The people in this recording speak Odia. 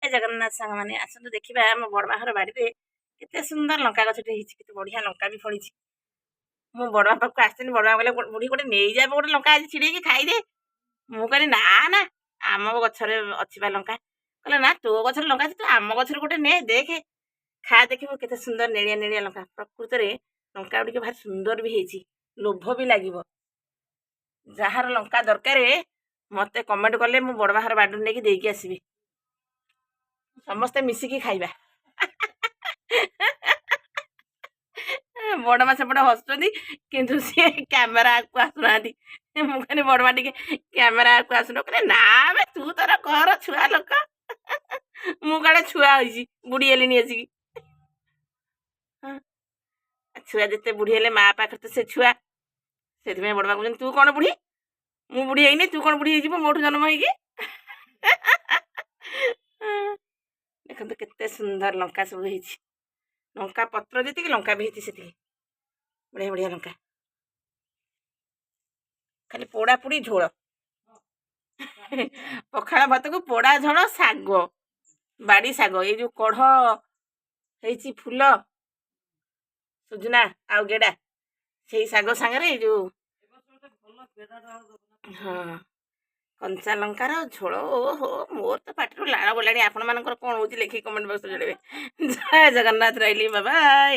ଏ ଜଗନ୍ନାଥ ସାଙ୍ଗମାନେ ଆସନ୍ତୁ ଦେଖିବା ଆମ ବଡ଼ମାଙ୍କର ବାଡ଼ିରେ କେତେ ସୁନ୍ଦର ଲଙ୍କା ଗଛଟେ ହେଇଛି, କେତେ ବଢ଼ିଆ ଲଙ୍କା ବି ଫଳିଛି। ମୁଁ ବଡ଼ମା ପାଖକୁ ଆସିଥିଲି, ବଡ଼ମା କହିଲେ ବୁଢ଼ୀ ଗୋଟେ ନେଇଯାବ ଗୋଟେ ଲଙ୍କା ଆଜି ଛିଡ଼େଇକି ଖାଇଦେ। ମୁଁ କହିଲି ନା ନା, ଆମ ଗଛରେ ଅଛି ବା ଲଙ୍କା। କହିଲେ ନା ତୋ ଗଛରେ ଲଙ୍କା ଅଛି, ତୁ ଆମ ଗଛରେ ଗୋଟେ ନେ ଦେଖେ ଖା, ଦେଖିବୁ କେତେ ସୁନ୍ଦର ନେଳିଆ ନେଳିଆ ଲଙ୍କା। ପ୍ରକୃତରେ ଲଙ୍କା ଗୁଡ଼ିକ ଭାରି ସୁନ୍ଦର ବି ହେଇଛି, ଲୋଭ ବି ଲାଗିବ। ଯାହାର ଲଙ୍କା ଦରକାର ମୋତେ କମେଣ୍ଟ କଲେ ମୁଁ ବଡ଼ମାଙ୍କର ବାଡ଼ିରୁ ନେଇକି ଦେଇକି ଆସିବି, ସମସ୍ତେ ମିଶିକି ଖାଇବା। ବଡ଼ମା ସେପଟେ ହସୁଛନ୍ତି କିନ୍ତୁ ସିଏ କ୍ୟାମେରା ଆଗକୁ ଆସୁନାହାନ୍ତି। ମୁଁ କହିଲି ବଡ଼ମା ଟିକେ କ୍ୟାମେରା ଆଗକୁ ଆସୁନ, କହିଲେ ନା ବେ ତୁ ତୋର କର, ଛୁଆ ଲୋକ। ମୁଁ କାଳେ ଛୁଆ ହେଇଛି, ବୁଢ଼ୀ ହେଲିଣି ଆସିକି। ଛୁଆ ଯେତେ ବୁଢ଼ୀ ହେଲେ ମା ପାଖରେ ତ ସେ ଛୁଆ, ସେଥିପାଇଁ ବଡ଼ମା କହୁଛନ୍ତି ତୁ କ'ଣ ବୁଢ଼ୀ, ମୁଁ ବୁଢ଼ୀ ହେଇନି, ତୁ କ'ଣ ବୁଢ଼ୀ ହେଇଯିବୁ ମୋଠୁ ଜନ୍ମ ହେଇକି। ଦେଖନ୍ତୁ କେତେ ସୁନ୍ଦର ଲଙ୍କା ସବୁ ହେଇଛି, ଲଙ୍କା ପତ୍ର ଯେତିକି ଲଙ୍କା ବି ହେଇଛି ସେତିକି, ବଢ଼ିଆ ବଢ଼ିଆ ଲଙ୍କା। ଖାଲି ପୋଡ଼ା ପୋଡ଼ି ଝୋଳ, ପଖାଳ ଭାତକୁ ପୋଡ଼ା ଝୋଳ, ଶାଗ, ବାଡ଼ି ଶାଗ, ଏଇ ଯେଉଁ କଢ଼ ହେଇଛି ଫୁଲ ସୁଜନା ଆଉ ଗେଡ଼ା, ସେଇ ଶାଗ ସାଙ୍ଗରେ ଏଇ ଯେଉଁ ହଁ କଞ୍ଚା ଲଙ୍କାର ଝୋଳ। ଓହୋ, ମୋର ତ ପାଟିରୁ ଲାଳ ଗଲାଣି। ଆପଣମାନଙ୍କର କ'ଣ ହେଉଛି ଲେଖିକି କମେଣ୍ଟ ବକ୍ସରେ ଜଣାଇବେ। ଜୟ ଜଗନ୍ନାଥ, ରହିଲି, ବାଏ ବାଏ।